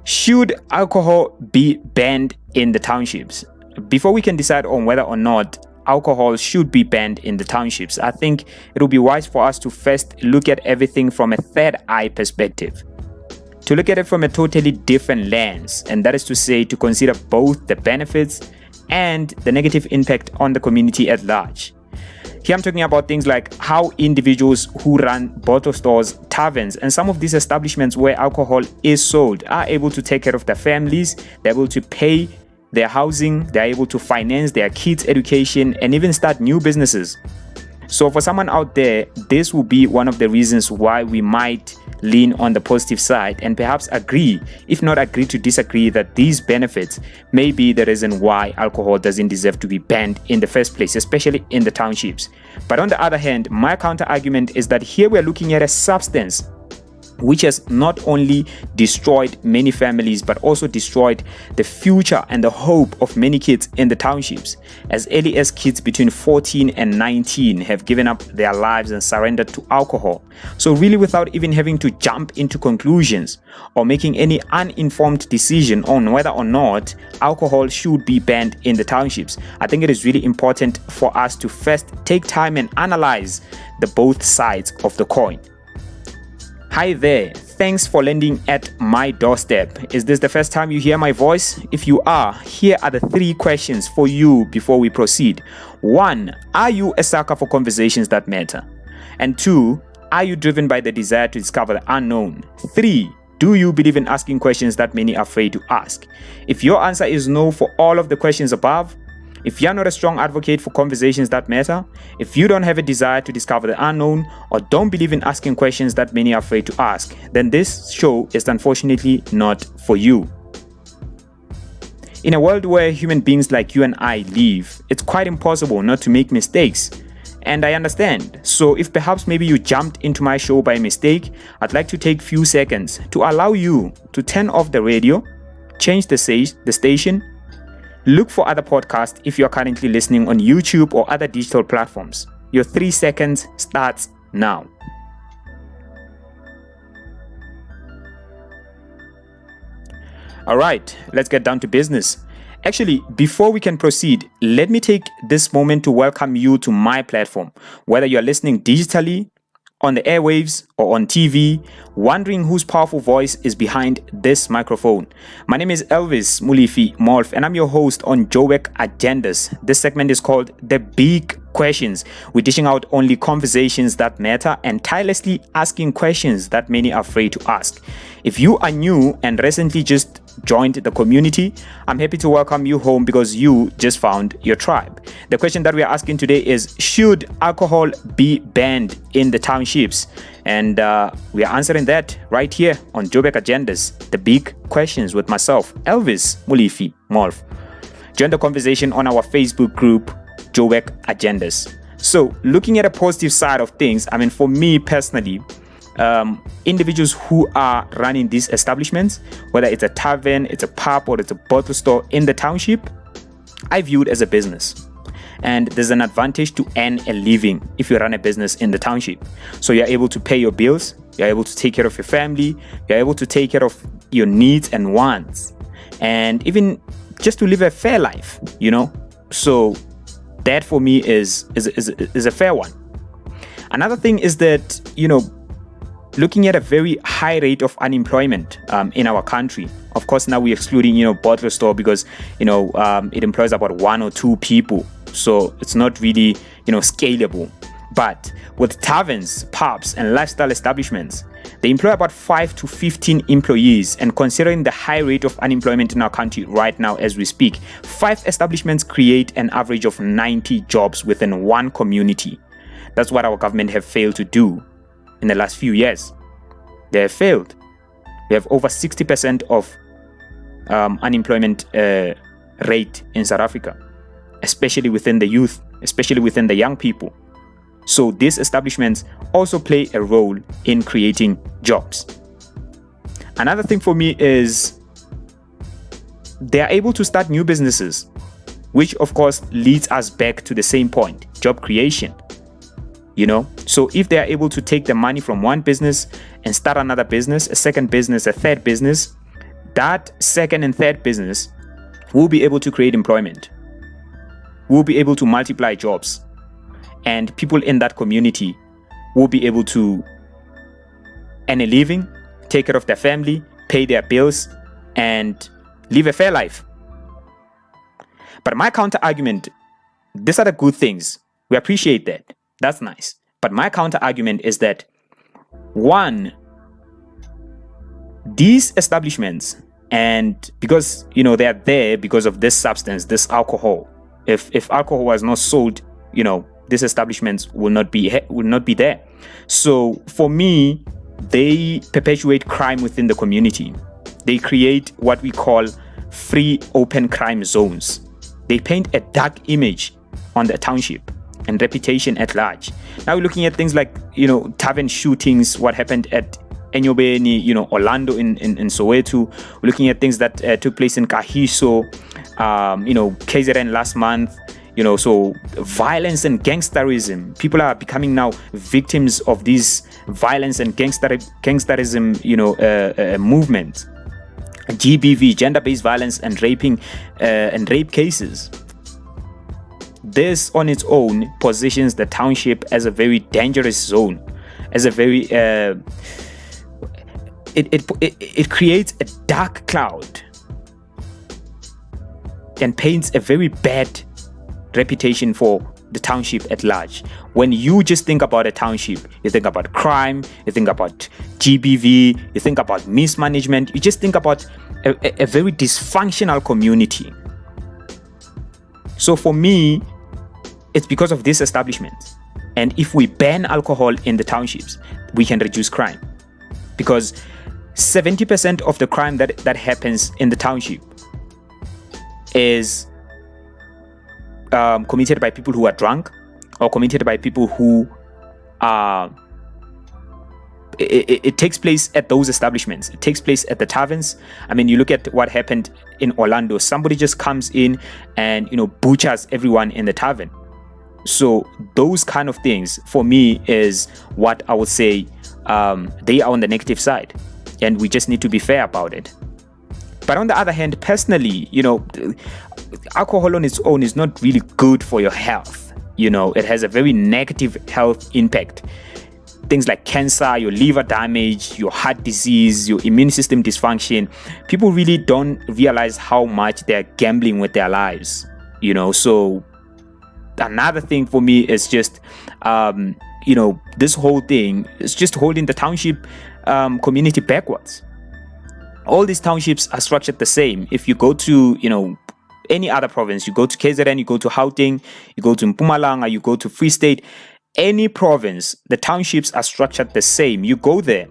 Should alcohol be banned in the townships? Before we can decide on whether or not alcohol should be banned in the townships, I think it will be wise for us to first look at everything from a third eye perspective. To look at it from a totally different lens, and that is to say, to consider both the benefits and the negative impact on the community at large. Here I'm talking about things like how individuals who run bottle stores, taverns, and some of these establishments where alcohol is sold are able to take care of their families, they're able to pay their housing, they're able to finance their kids' education, and even start new businesses. So for someone out there, this will be one of the reasons why we might lean on the positive side and perhaps agree, if not agree to disagree, that these benefits may be the reason why alcohol doesn't deserve to be banned in the first place, especially in the townships. But on the other hand, my counter argument is that here we're looking at a substance which has not only destroyed many families but also destroyed the future and the hope of many kids in the townships. As early as kids between 14 and 19 have given up their lives and surrendered to alcohol. So really, without even having to jump into conclusions or making any uninformed decision on whether or not alcohol should be banned in the townships, I think it is really important for us to first take time and analyze the both sides of the coin. Hi there, thanks for landing at my doorstep. Is this the first time you hear my voice? If you are, here are the 3 questions for you before we proceed. 1, are you a sucker for conversations that matter? And 2, are you driven by the desire to discover the unknown? 3, do you believe in asking questions that many are afraid to ask? If your answer is no for all of the questions above, if you're not a strong advocate for conversations that matter, if you don't have a desire to discover the unknown, or don't believe in asking questions that many are afraid to ask, then this show is unfortunately not for you. In a world where human beings like you and I live, it's quite impossible not to make mistakes. And I understand. So if perhaps maybe you jumped into my show by mistake, I'd like to take a few seconds to allow you to turn off the radio, change the station, look for other podcasts if you're currently listening on YouTube or other digital platforms. Your 3 seconds starts now. All right, let's get down to business. Actually, before we can proceed, let me take this moment to welcome you to my platform. Whether you're listening digitally, on the airwaves, or on TV, wondering whose powerful voice is behind this microphone. My name is Elvis Mulifi Molf, and I'm your host on Joburg Agendas. This segment is called The Big Questions. We're dishing out only conversations that matter and tirelessly asking questions that many are afraid to ask. If you are new and recently just joined the community, I'm happy to welcome you home because you just found your tribe. The question that we are asking today is, should alcohol be banned in the townships? And we are answering that right here on Joburg Agendas, The Big Questions, with myself, Elvis Mulifi Molf. Join the conversation on our Facebook group, Joburg Agendas. So looking at a positive side of things, I mean, for me personally, individuals who are running these establishments, whether it's a tavern, it's a pub, or it's a bottle store in the township, I view it as a business. And there's an advantage to earn a living if you run a business in the township. So you're able to pay your bills, you're able to take care of your family, you're able to take care of your needs and wants, and even just to live a fair life, you know. So that for me is a fair one. Another thing is that, you know, looking at a very high rate of unemployment in our country. Of course, now we're excluding, you know, bottle store because, you know, it employs about 1 or 2 people. So it's not really, you know, scalable. But with taverns, pubs, and lifestyle establishments, they employ about 5 to 15 employees. And considering the high rate of unemployment in our country right now as we speak, 5 establishments create an average of 90 jobs within one community. That's what our government have failed to do in the last few years. They have failed. We have over 60% of unemployment rate in South Africa, especially within the youth, especially within the young people. So these establishments also play a role in creating jobs. Another thing for me is they are able to start new businesses, which of course leads us back to the same point, job creation. You know, so if they are able to take the money from one business and start another business, a second business, a third business, that second and third business will be able to create employment, will be able to multiply jobs, and people in that community will be able to earn a living, take care of their family, pay their bills, and live a fair life. But my counter argument, these are the good things. We appreciate that. That's nice. But my counter argument is that, one, these establishments, and because they are there because of this substance, this alcohol. If alcohol was not sold, these establishments will not be there. So for me, they perpetuate crime within the community. They create what we call free open crime zones. They paint a dark image on the township and reputation at large. Now we're looking at things like tavern shootings, what happened at Enyobeni, Orlando in Soweto. We're looking at things that took place in Kahiso, KZN last month. So violence and gangsterism. People are becoming now victims of these violence and gangsterism, movement. GBV, gender-based violence and rape cases. This on its own positions the township as a very dangerous zone, as a very it creates a dark cloud and paints a very bad reputation for the township at large. When you just think about a township, you think about crime, you think about GBV, you think about mismanagement, you just think about a very dysfunctional community. So for me, it's because of this establishment. And if we ban alcohol in the townships, we can reduce crime. Because 70% of the crime that happens in the township is committed by people who are drunk, or committed by people who are it takes place at those establishments. It takes place at the taverns. I mean, you look at what happened in Orlando. Somebody just comes in and butchers everyone in the tavern. So those kind of things for me is what I would say they are on the negative side, and we just need to be fair about it. But on the other hand, personally, alcohol on its own is not really good for your health. It has a very negative health impact. Things like cancer, your liver damage, your heart disease, your immune system dysfunction. People really don't realize how much they're gambling with their lives. So another thing for me is just, this whole thing is just holding the township community backwards. All these townships are structured the same. If you go to, any other province, you go to KZN, you go to Gauteng, you go to Mpumalanga, you go to Free State, any province, the townships are structured the same. You go there.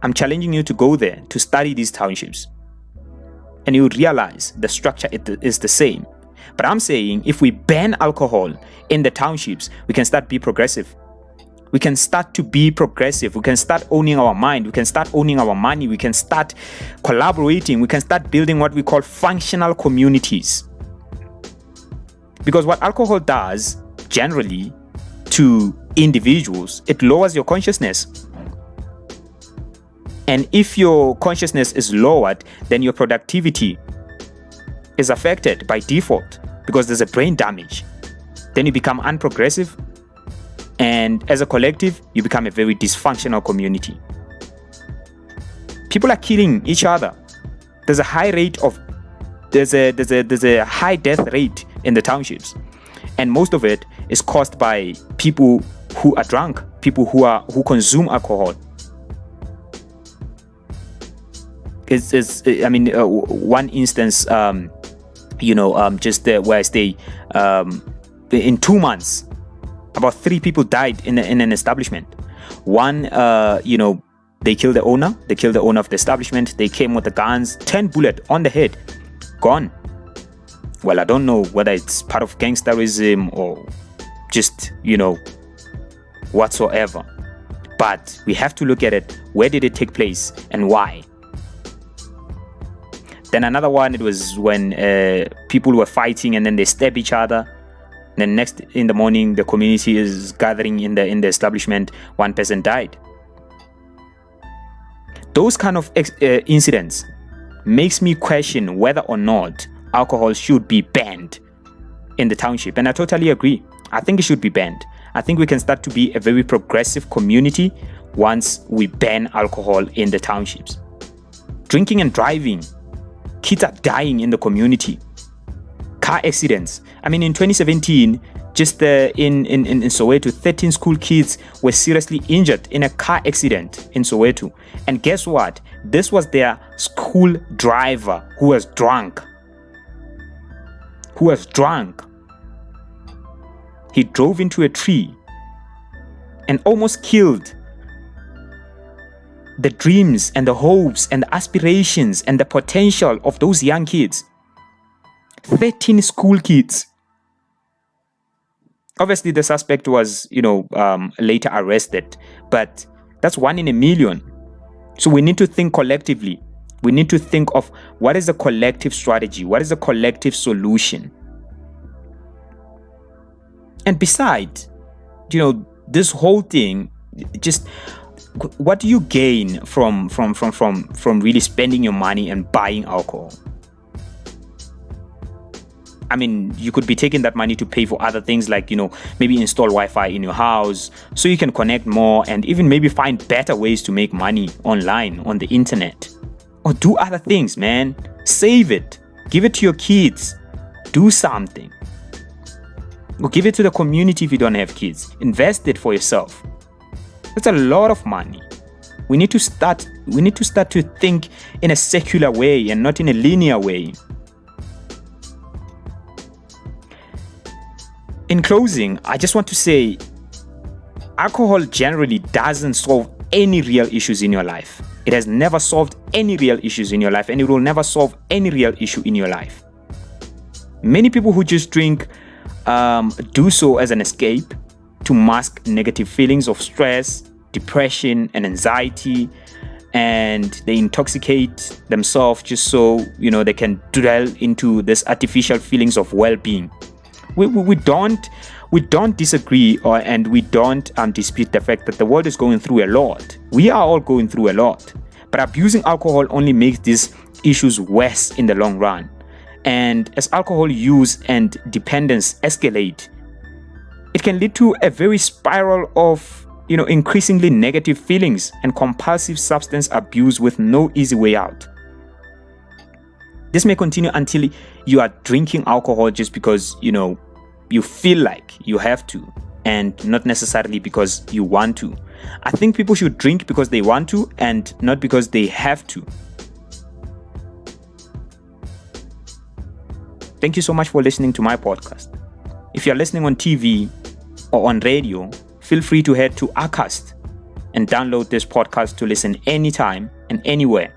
I'm challenging you to go there to study these townships, and you would realize the structure is the same. But I'm saying if we ban alcohol in the townships, we can start be progressive. We can start to be progressive. We can start owning our mind. We can start owning our money. We can start collaborating. We can start building what we call functional communities. Because what alcohol does generally to individuals, it lowers your consciousness. And if your consciousness is lowered, then your productivity is affected by default because there's a brain damage. Then you become unprogressive, and as a collective, you become a very dysfunctional community. People are killing each other. There's a high death rate in the townships, and most of it is caused by people who are drunk, people who consume alcohol. One instance, just where I stay, in 2 months, about 3 people died in an establishment. One, they killed the owner. They killed the owner of the establishment. They came with the guns, 10 bullets on the head, gone. Well, I don't know whether it's part of gangsterism or just, whatsoever. But we have to look at it. Where did it take place and why? Then another one, it was when people were fighting and then they stab each other. Then next in the morning, the community is gathering in the establishment. One person died. Those kind of incidents makes me question whether or not alcohol should be banned in the township. And I totally agree. I think it should be banned. I think we can start to be a very progressive community once we ban alcohol in the townships. Drinking and driving. Kids are dying in the community. Car accidents. I mean, in 2017, just in Soweto, 13 school kids were seriously injured in a car accident in Soweto. And guess what? This was their school driver who was drunk. He drove into a tree and almost killed the dreams and the hopes and the aspirations and the potential of those young kids. 13 school kids. Obviously, the suspect was, later arrested, but that's 1 in a million. So we need to think collectively. We need to think of what is the collective strategy? What is the collective solution? And besides, this whole thing, just what do you gain from really spending your money and buying alcohol? I mean, you could be taking that money to pay for other things like, maybe install Wi-Fi in your house so you can connect more and even maybe find better ways to make money online, on the internet. Or do other things, man. Save it. Give it to your kids. Do something. Or give it to the community if you don't have kids. Invest it for yourself. That's a lot of money. We need to start to think in a secular way and not in a linear way. In closing, I just want to say alcohol generally doesn't solve any real issues in your life. It has never solved any real issues in your life, and it will never solve any real issue in your life. Many people who just drink do so as an escape to mask negative feelings of stress, depression, and anxiety, and they intoxicate themselves just so they can dwell into this artificial feelings of well-being. We don't disagree and we don't dispute the fact that the world is going through a lot. We are all going through a lot, but abusing alcohol only makes these issues worse in the long run. And as alcohol use and dependence escalate, it can lead to a very spiral of increasingly negative feelings and compulsive substance abuse with no easy way out. This may continue until you are drinking alcohol just because you feel like you have to, and not necessarily because you want to. I think people should drink because they want to and not because they have to. Thank you so much for listening to my podcast. If you're listening on TV or on radio, feel free to head to Acast and download this podcast to listen anytime and anywhere.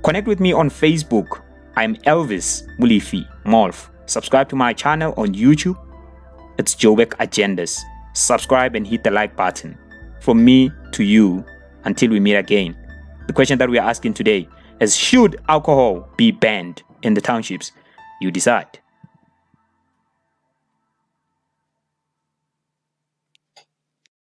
Connect with me on Facebook. I'm Elvis Mulifi Molf. Subscribe to my channel on YouTube. It's Joburg Agendas. Subscribe and hit the like button. From me to you, until we meet again. The question that we are asking today is, should alcohol be banned in the townships? You decide.